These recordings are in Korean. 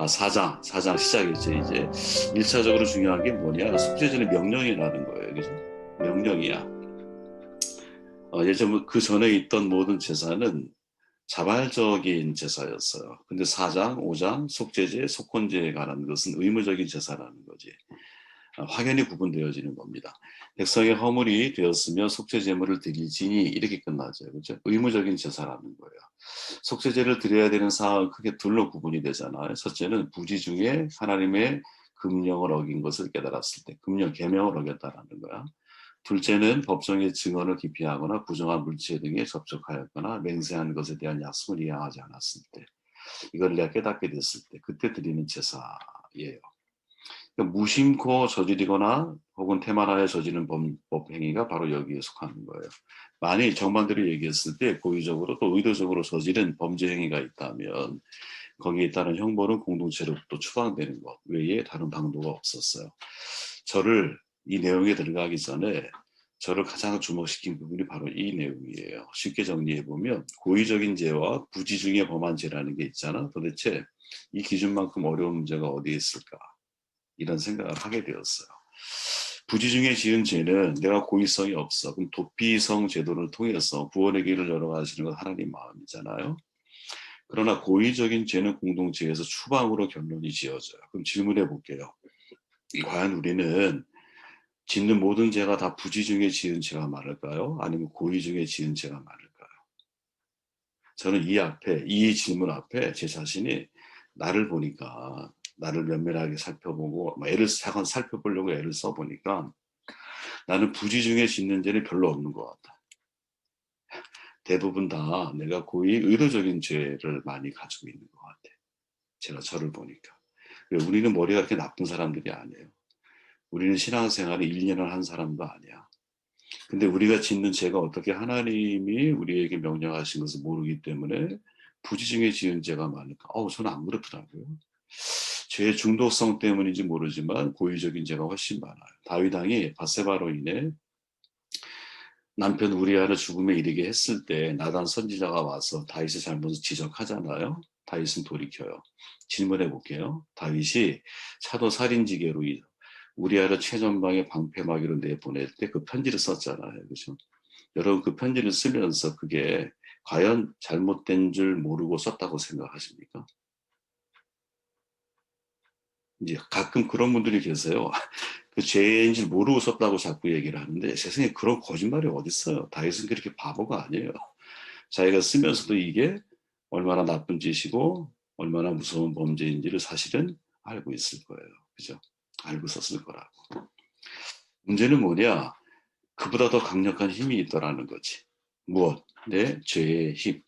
사장 시작이죠. 이제 1차적으로 중요한 게 뭐냐? 속죄제는 명령이라는 거예요. 그죠? 명령이야. 예전 그 전에 있던 모든 제사는 자발적인 제사였어요. 근데 4장, 5장, 속죄제, 속건제에 관한 것은 의무적인 제사라는 거지. 확연히 구분되어지는 겁니다. 백성의 허물이 되었으면 속죄제물을 드리지니 이렇게 끝나죠. 그렇죠? 의무적인 제사라는 거예요. 속죄제를 드려야 되는 상황은 크게 둘로 구분이 되잖아요. 첫째는 부지 중에 하나님의 금령을 어긴 것을 깨달았을 때, 금령, 계명을 어겼다라는 거야. 둘째는 법정의 증언을 기피하거나 부정한 물체 등에 접촉하였거나 맹세한 것에 대한 약속을 이행하지 않았을 때, 이걸 내가 깨닫게 됐을 때, 그때 드리는 제사예요. 그러니까 무심코 저지르거나 혹은 태만하여 저지른 범법 행위가 바로 여기에 속하는 거예요. 만일 정반대로 얘기했을 때 고의적으로 또 의도적으로 저지른 범죄 행위가 있다면 거기에 따른 형벌은 공동체로부터 추방되는 것 외에 다른 방도가 없었어요. 이 내용에 들어가기 전에 저를 가장 주목시킨 부분이 바로 이 내용이에요. 쉽게 정리해보면 고의적인 죄와 부지 중에 범한 죄라는 게 있잖아. 도대체 이 기준만큼 어려운 문제가 어디에 있을까? 이런 생각을 하게 되었어요. 부지 중에 지은 죄는 내가 고의성이 없어. 그럼 도피성 제도를 통해서 구원의 길을 열어가시는 건 하나님 마음이잖아요. 그러나 고의적인 죄는 공동체에서 추방으로 결론이 지어져요. 그럼 질문해 볼게요. 과연 우리는 짓는 모든 죄가 다 부지 중에 지은 죄가 많을까요? 아니면 고의 중에 지은 죄가 많을까요? 저는 이 질문 앞에 제 자신이 나를 보니까 나를 면밀하게 살펴보고 살펴보려고 애를 써보니까 나는 부지 중에 짓는 죄는 별로 없는 것 같아. 대부분 다 내가 고의 의도적인 죄를 많이 가지고 있는 것 같아. 제가 저를 보니까. 우리는 머리가 그렇게 나쁜 사람들이 아니에요. 우리는 신앙생활을 1, 2년을 한 사람도 아니야. 근데 우리가 짓는 죄가 어떻게 하나님이 우리에게 명령하신 것을 모르기 때문에 부지 중에 지은 죄가 많을까? 저는 안 그렇더라고요. 죄의 중독성 때문인지 모르지만 고의적인 죄가 훨씬 많아요. 다윗 왕이 밧세바로 인해 남편 우리아를 죽음에 이르게 했을 때 나단 선지자가 와서 다윗의 잘못을 지적하잖아요. 다윗은 돌이켜요. 질문해 볼게요. 다윗이 차도 살인지게로 우리아를 최전방에 방패막이로 내보낼 때 그 편지를 썼잖아요. 그렇죠? 여러분 그 편지를 쓰면서 그게 과연 잘못된 줄 모르고 썼다고 생각하십니까? 이제 가끔 그런 분들이 계세요. 그 죄인 줄 모르고 썼다고 자꾸 얘기를 하는데 세상에 그런 거짓말이 어딨어요. 다윗은 그렇게 바보가 아니에요. 자기가 쓰면서도 이게 얼마나 나쁜 짓이고 얼마나 무서운 범죄인지를 사실은 알고 있을 거예요. 그죠? 알고 썼을 거라고. 문제는 뭐냐? 그보다 더 강력한 힘이 있더라는 거지. 무엇? 내 죄의 힘.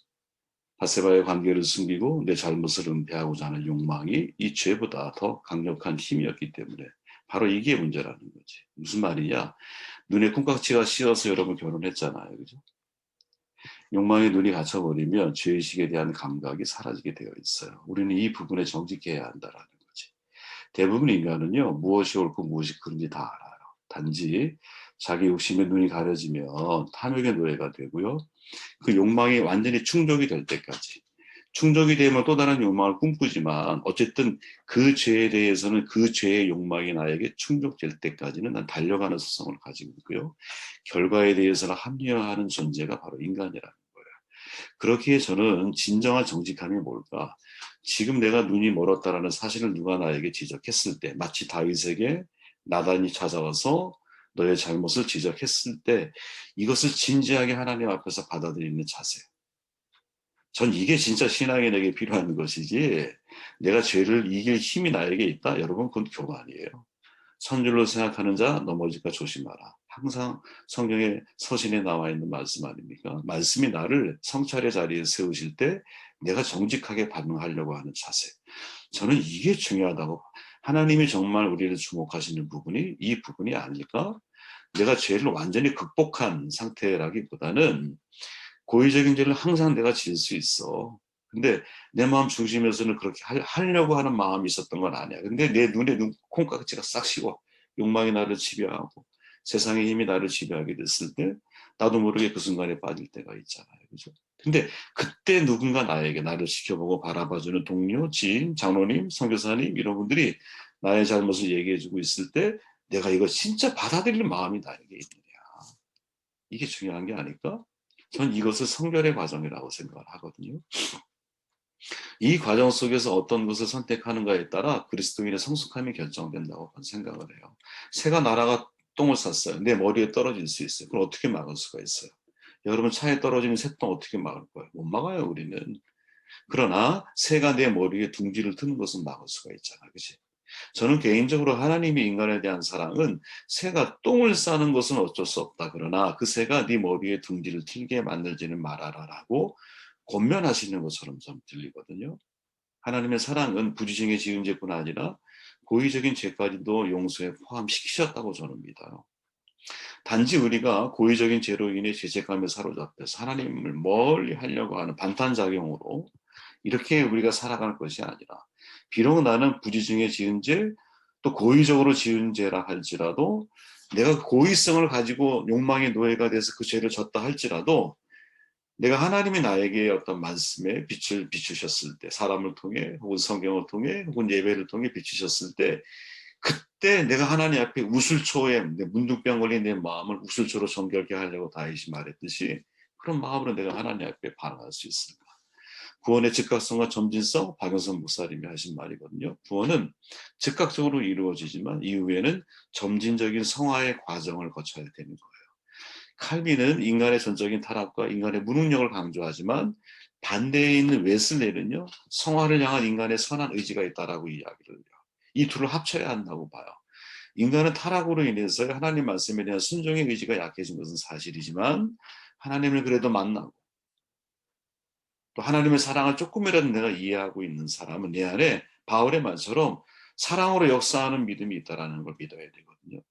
밧세바의 관계를 숨기고 내 잘못을 은폐하고자 하는 욕망이 이 죄보다 더 강력한 힘이었기 때문에 바로 이게 문제라는 거지. 무슨 말이냐? 눈에 콩깍지가 씌어서 여러분 결혼했잖아요. 그죠? 욕망의 눈이 갇혀버리면 죄의식에 대한 감각이 사라지게 되어 있어요. 우리는 이 부분에 정직해야 한다라는 거지. 대부분 인간은요, 무엇이 옳고 무엇이 그른지 다 알아요. 단지 자기 욕심에 눈이 가려지면 탐욕의 노예가 되고요. 그 욕망이 완전히 충족이 될 때까지. 충족이 되면 또 다른 욕망을 꿈꾸지만 어쨌든 그 죄에 대해서는 그 죄의 욕망이 나에게 충족될 때까지는 난 달려가는 수성을 가지고 있고요. 결과에 대해서는 합리화하는 존재가 바로 인간이라는 거예요. 그렇기에 저는 진정한 정직함이 뭘까? 지금 내가 눈이 멀었다라는 사실을 누가 나에게 지적했을 때 마치 다윗에게 나단이 찾아와서 너의 잘못을 지적했을 때 이것을 진지하게 하나님 앞에서 받아들이는 자세. 전 이게 진짜 신앙에 내게 필요한 것이지 내가 죄를 이길 힘이 나에게 있다? 여러분 그건 교만이에요. 선줄로 생각하는 자 넘어질까 조심하라. 항상 성경의 서신에 나와 있는 말씀 아닙니까? 말씀이 나를 성찰의 자리에 세우실 때 내가 정직하게 반응하려고 하는 자세. 저는 이게 중요하다고. 하나님이 정말 우리를 주목하시는 부분이 이 부분이 아닐까? 내가 죄를 완전히 극복한 상태라기보다는 고의적인 죄를 항상 내가 지을 수 있어. 근데 내 마음 중심에서는 그렇게 하려고 하는 마음이 있었던 건 아니야. 근데 내 눈에 콩깍지가 싹 씌고 욕망이 나를 지배하고 세상의 힘이 나를 지배하게 됐을 때 나도 모르게 그 순간에 빠질 때가 있잖아요. 그죠? 근데 그때 누군가 나를 지켜보고 바라봐주는 동료, 지인, 장로님, 선교사님 이런 분들이 나의 잘못을 얘기해주고 있을 때 내가 이거 진짜 받아들일 마음이 나에게 있느냐. 이게 중요한 게 아닐까? 전 이것을 성결의 과정이라고 생각을 하거든요. 이 과정 속에서 어떤 것을 선택하는가에 따라 그리스도인의 성숙함이 결정된다고 생각을 해요. 새가 날아가 똥을 쌌어요. 내 머리에 떨어질 수 있어요. 그럼 어떻게 막을 수가 있어요? 여러분 차에 떨어지는 새똥 어떻게 막을 거예요? 못 막아요, 우리는. 그러나 새가 내 머리에 둥지를 트는 것은 막을 수가 있잖아. 그치? 저는 개인적으로 하나님의 인간에 대한 사랑은 새가 똥을 싸는 것은 어쩔 수 없다. 그러나 그 새가 네 머리에 둥지를 틀게 만들지는 말아라라고 권면하시는 것처럼 좀 들리거든요. 하나님의 사랑은 부지중에 지은 죄뿐 아니라 고의적인 죄까지도 용서에 포함시키셨다고 저는 믿어요. 단지 우리가 고의적인 죄로 인해 죄책감에 사로잡혀서 하나님을 멀리 하려고 하는 반탄작용으로 이렇게 우리가 살아갈 것이 아니라 비록 나는 부지중에 지은 죄, 또 고의적으로 지은 죄라 할지라도 내가 고의성을 가지고 욕망의 노예가 돼서 그 죄를 졌다 할지라도 내가 하나님이 나에게 어떤 말씀에 빛을 비추셨을 때 사람을 통해 혹은 성경을 통해 혹은 예배를 통해 비추셨을 때 그때 내가 하나님 앞에 우슬초에 내 문둥병 걸린 내 마음을 우슬초로 정결케 하려고 다윗이 말했듯이 그런 마음으로 내가 하나님 앞에 반응할 수 있을까? 구원의 즉각성과 점진성, 박영선 목사님이 하신 말이거든요. 구원은 즉각적으로 이루어지지만 이후에는 점진적인 성화의 과정을 거쳐야 되는 거예요. 칼빈은 인간의 전적인 타락과 인간의 무능력을 강조하지만 반대에 있는 웨슬레는요, 성화를 향한 인간의 선한 의지가 있다라고 이야기를 해요. 이 둘을 합쳐야 한다고 봐요. 인간은 타락으로 인해서 하나님 말씀에 대한 순종의 의지가 약해진 것은 사실이지만 하나님을 그래도 만나고 또 하나님의 사랑을 조금이라도 내가 이해하고 있는 사람은 내 안에 바울의 말처럼 사랑으로 역사하는 믿음이 있다는 걸 믿어야 되거든요.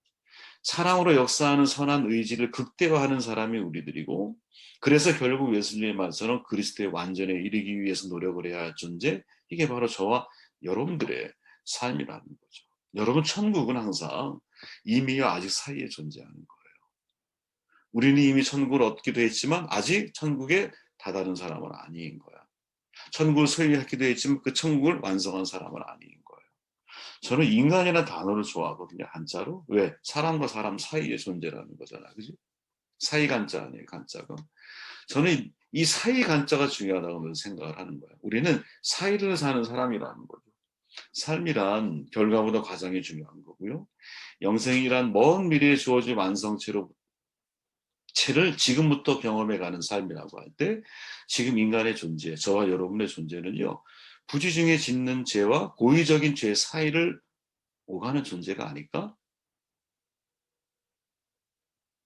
사랑으로 역사하는 선한 의지를 극대화하는 사람이 우리들이고 그래서 결국 웨슬리의 말처럼 그리스도의 완전에 이르기 위해서 노력을 해야 할 존재 이게 바로 저와 여러분들의 삶이라는 거죠. 여러분 천국은 항상 이미와 아직 사이에 존재하는 거예요. 우리는 이미 천국을 얻기도 했지만 아직 천국에 다다른 사람은 아닌 거야. 천국을 소유하기도 했지만 그 천국을 완성한 사람은 아닌 거예요. 저는 인간이라는 단어를 좋아하거든요. 한자로. 왜? 사람과 사람 사이의 존재라는 거잖아요. 그지? 사이 간자 아니에요. 간자가. 저는 이 사이 간자가 중요하다고 생각을 하는 거예요. 우리는 사이를 사는 사람이라는 거죠. 삶이란 결과보다 과정이 중요한 거고요. 영생이란 먼 미래에 주어질 완성체를 지금부터 경험해가는 삶이라고 할 때 지금 인간의 존재, 저와 여러분의 존재는요. 부지중에 짓는 죄와 고의적인 죄 사이를 오가는 존재가 아닐까?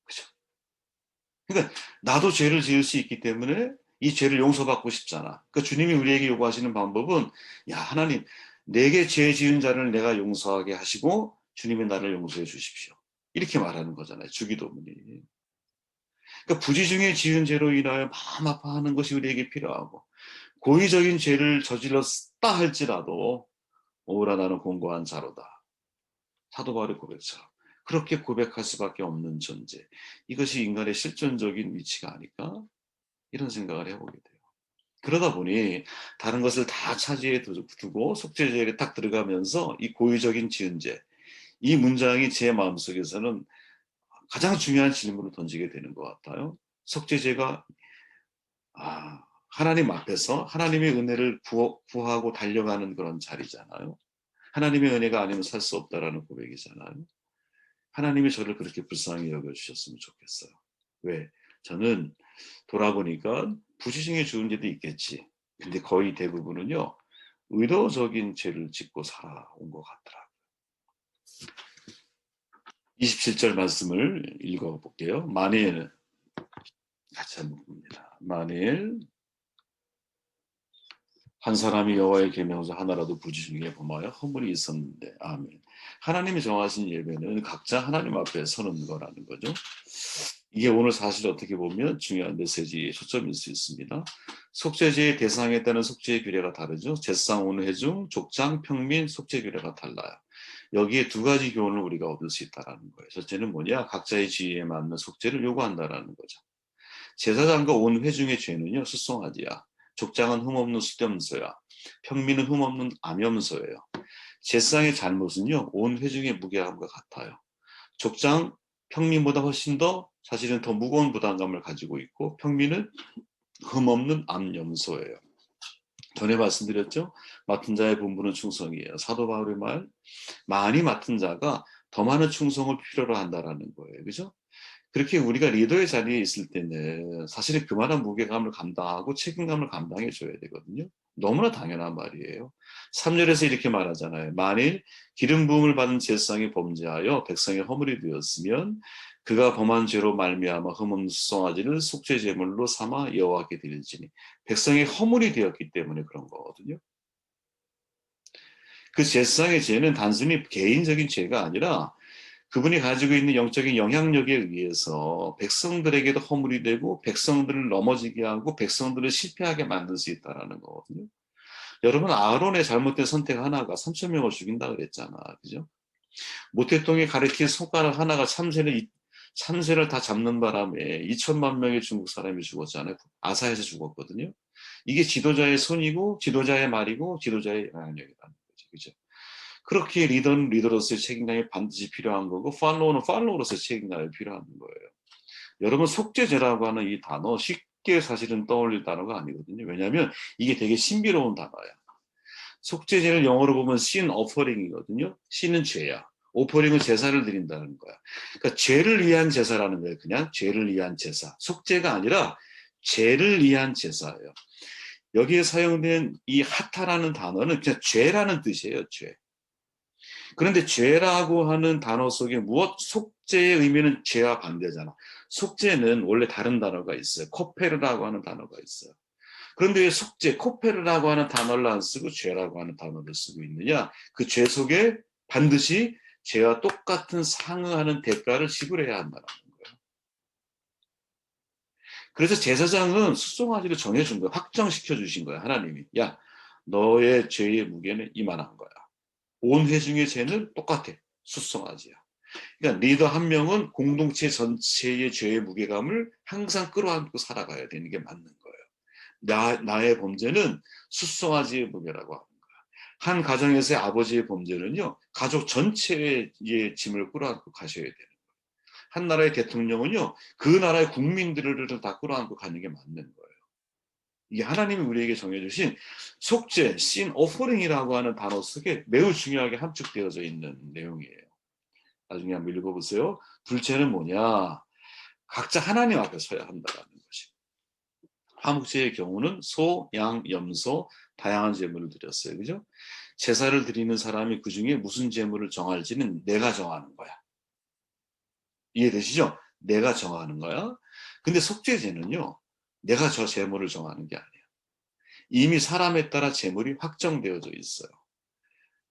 그죠? 그러니까 나도 죄를 지을 수 있기 때문에 이 죄를 용서받고 싶잖아. 그러니까 주님이 우리에게 요구하시는 방법은 야 하나님 내게 죄 지은 자를 내가 용서하게 하시고 주님이 나를 용서해 주십시오. 이렇게 말하는 거잖아요. 주기도문이. 그러니까 부지중에 지은 죄로 인하여 마음 아파하는 것이 우리에게 필요하고 고의적인 죄를 저질렀다 할지라도 오라 나는 공고한 자로다. 사도 바울의 고백처럼 그렇게 고백할 수밖에 없는 존재. 이것이 인간의 실존적인 위치가 아닐까? 이런 생각을 해보게 돼요. 그러다 보니 다른 것을 다 차지해 두고 속죄제에 딱 들어가면서 이 고의적인 지은 죄, 이 문장이 제 마음속에서는 가장 중요한 질문을 던지게 되는 것 같아요. 속죄제가 하나님 앞에서 하나님의 은혜를 구하고 달려가는 그런 자리잖아요. 하나님의 은혜가 아니면 살 수 없다라는 고백이잖아요. 하나님이 저를 그렇게 불쌍히 여겨주셨으면 좋겠어요. 왜? 저는 돌아보니까 부지중에 죽은 죄도 있겠지. 근데 거의 대부분은요. 의도적인 죄를 짓고 살아온 것 같더라고요. 27절 말씀을 읽어볼게요. 만일 같이 한번 봅니다. 만일 한 사람이 여호와의 계명에서 하나라도 부지중에 범하여 허물이 있었는데 아멘. 하나님이 정하신 예배는 각자 하나님 앞에 서는 거라는 거죠. 이게 오늘 사실 어떻게 보면 중요한 메시지의 초점일 수 있습니다. 속죄제의 대상에 따른 속죄의 규례가 다르죠. 제상, 온회 중, 족장, 평민, 속죄 규례가 달라요. 여기에 두 가지 교훈을 우리가 얻을 수 있다는 거예요. 첫째는 뭐냐? 각자의 지위에 맞는 속죄를 요구한다는 거죠. 제사장과 온 회중의 죄는요 수송아지야. 족장은 흠없는 수렴소야. 평민은 흠없는 암염소예요. 제사장의 잘못은요 온 회중의 무게함과 같아요. 족장 평민보다 훨씬 더 사실은 더 무거운 부담감을 가지고 있고 평민은 흠없는 암염소예요. 전에 말씀드렸죠. 맡은 자의 본분은 충성이에요. 사도 바울의 말, 많이 맡은 자가 더 많은 충성을 필요로 한다라는 거예요. 그죠? 그렇게 우리가 리더의 자리에 있을 때는 사실은 그만한 무게감을 감당하고 책임감을 감당해 줘야 되거든요. 너무나 당연한 말이에요. 3절에서 이렇게 말하잖아요. 만일 기름 부음을 받은 제사장이 범죄하여 백성의 허물이 되었으면 그가 범한 죄로 말미암아 흠없는 수송아지를 속죄 제물로 삼아 여호와께 드릴지니 백성의 허물이 되었기 때문에 그런 거거든요. 그 제사장의 죄는 단순히 개인적인 죄가 아니라 그분이 가지고 있는 영적인 영향력에 의해서 백성들에게도 허물이 되고 백성들을 넘어지게 하고 백성들을 실패하게 만들 수 있다는 거거든요. 여러분 아론의 잘못된 선택 하나가 3천 명을 죽인다 그랬잖아. 그죠? 모태통에 가리킨 손가락 하나가 참새를 다 잡는 바람에 2천만 명의 중국 사람이 죽었잖아요. 아사에서 죽었거든요. 이게 지도자의 손이고 지도자의 말이고 지도자의 영향력이라는 거죠. 그죠? 그렇게 리더는 리더로서의 책임감이 반드시 필요한 거고 팔로우는 팔로우로서의 책임감이 필요한 거예요. 여러분 속죄제라고 하는 이 단어 쉽게 사실은 떠올릴 단어가 아니거든요. 왜냐하면 이게 되게 신비로운 단어야. 속죄제를 영어로 보면 sin offering이거든요. sin은 죄야. 오퍼링은 제사를 드린다는 거야. 그러니까 죄를 위한 제사라는 거예요. 그냥 죄를 위한 제사. 속죄가 아니라 죄를 위한 제사예요. 여기에 사용된 이 하타라는 단어는 그냥 죄라는 뜻이에요. 죄. 그런데 죄라고 하는 단어 속에 무엇 속죄의 의미는 죄와 반대잖아. 속죄는 원래 다른 단어가 있어요. 코페르라고 하는 단어가 있어요. 그런데 왜 속죄, 코페르라고 하는 단어를 안 쓰고 죄라고 하는 단어를 쓰고 있느냐? 그 죄 속에 반드시 죄와 똑같은 상응하는 대가를 지불해야 한다는 거예요. 그래서 제사장은 수송아지를 정해준 거야. 확정시켜 주신 거야. 하나님이. 야, 너의 죄의 무게는 이만한 거야. 온 회중의 죄는 똑같아. 수송아지야. 그러니까 리더 한 명은 공동체 전체의 죄의 무게감을 항상 끌어안고 살아가야 되는 게 맞는 거예요. 나의 범죄는 수송아지의 무게라고 하는 거야. 한 가정에서의 아버지의 범죄는요, 가족 전체의 짐을 끌어안고 가셔야 되는 거예요. 한 나라의 대통령은요, 그 나라의 국민들을 다 끌어안고 가는 게 맞는 거예요. 이게 하나님이 우리에게 정해주신 속죄, sin offering이라고 하는 단어 속에 매우 중요하게 함축되어져 있는 내용이에요. 나중에 한번 읽어보세요. 둘째는 뭐냐? 각자 하나님 앞에 서야 한다는 것이. 화목제의 경우는 소, 양, 염소 다양한 제물을 드렸어요. 그죠? 제사를 드리는 사람이 그중에 무슨 제물을 정할지는 내가 정하는 거야. 이해되시죠? 내가 정하는 거야. 근데 속죄제는요. 내가 저 제물을 정하는 게 아니에요. 이미 사람에 따라 제물이 확정되어져 있어요.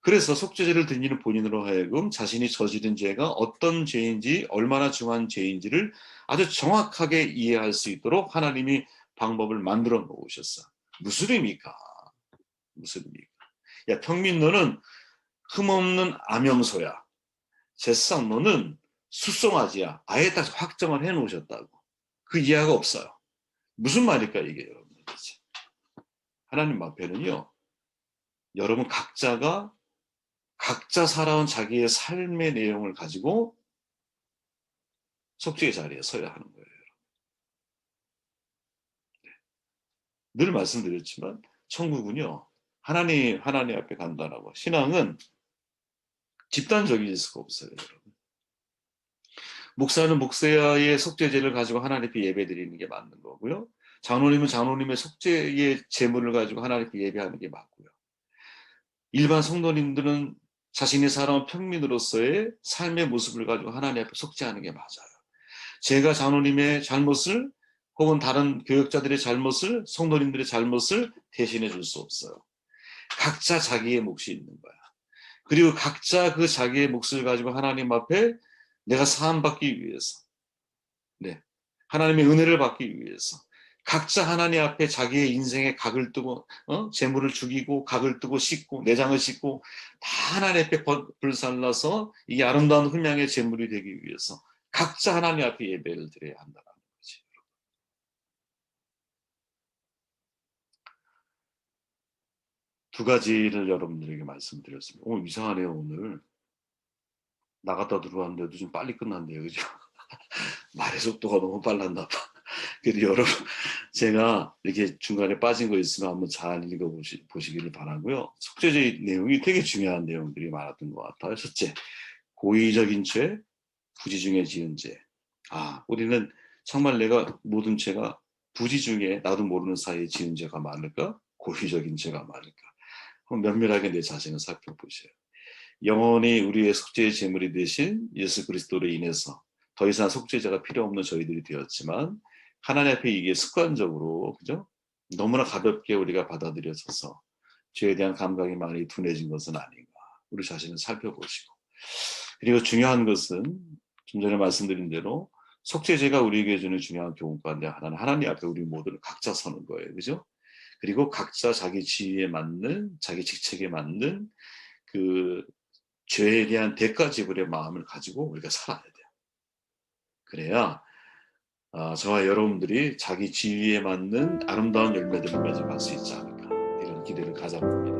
그래서 속죄제를 드리는 본인으로 하여금 자신이 저지른 죄가 어떤 죄인지 얼마나 중한 죄인지를 아주 정확하게 이해할 수 있도록 하나님이 방법을 만들어 놓으셨어. 무슨 의미입니까? 무슨 의미입니까? 야, 평민 너는 흠없는 암염소야. 제사장 너는 수송아지야. 아예 딱 확정을 해 놓으셨다고. 그 이해가 없어요. 무슨 말일까 이게 여러분. 하나님 앞에는요. 여러분 각자 살아온 자기의 삶의 내용을 가지고 속죄의 자리에 서야 하는 거예요. 늘 말씀드렸지만 천국은요. 하나님 앞에 간다라고. 신앙은 집단적일 수가 없어요. 여러분. 목사는 목사의 속죄제를 가지고 하나님께 예배드리는 게 맞는 거고요. 장로님은 장로님의 속죄의 제물을 가지고 하나님께 예배하는 게 맞고요. 일반 성도님들은 자신이 살아온 평민으로서의 삶의 모습을 가지고 하나님 앞에 속죄하는 게 맞아요. 제가 장로님의 잘못을 혹은 다른 교역자들의 잘못을 성도님들의 잘못을 대신해 줄 수 없어요. 각자 자기의 몫이 있는 거야. 그리고 각자 그 자기의 몫을 가지고 하나님 앞에 내가 사함받기 위해서 네, 하나님의 은혜를 받기 위해서 각자 하나님 앞에 자기의 인생의 각을 뜨고 재물을 죽이고 각을 뜨고 씻고 내장을 씻고 다 하나님 앞에 불살라서 이게 아름다운 흠양의 재물이 되기 위해서 각자 하나님 앞에 예배를 드려야 한다는 거지. 두 가지를 여러분들에게 말씀드렸습니다. 이상하네요, 오늘. 나갔다 들어왔는데도 좀 빨리 끝났네요. 그죠? 말의 속도가 너무 빨랐나 봐. 그래도 여러분, 제가 이렇게 중간에 빠진 거 있으면 한번 잘 보시기를 바라고요. 속죄제 내용이 되게 중요한 내용들이 많았던 것 같아요. 첫째, 고의적인 죄, 부지 중에 지은 죄. 우리는 정말 내가 모든 죄가 부지 중에 나도 모르는 사이에 지은 죄가 많을까? 고의적인 죄가 많을까? 한번 면밀하게 내 자신을 살펴보세요. 영원히 우리의 속죄의 제물이 되신 예수 그리스도로 인해서 더 이상 속죄자가 필요 없는 저희들이 되었지만 하나님 앞에 이게 습관적으로, 그죠? 너무나 가볍게 우리가 받아들여져서 죄에 대한 감각이 많이 둔해진 것은 아닌가. 우리 자신을 살펴보시고. 그리고 중요한 것은 좀 전에 말씀드린 대로 속죄제가 우리에게 주는 중요한 교훈 가운데 하나는 하나님 앞에 우리 모두를 각자 서는 거예요. 그죠? 그리고 각자 자기 지위에 맞는, 자기 직책에 맞는 그 죄에 대한 대가 지불의 마음을 가지고 우리가 살아야 돼요. 그래야 저와 여러분들이 자기 지위에 맞는 아름다운 열매들을 맺어갈 수 있지 않을까, 이런 기대를 가져봅니다.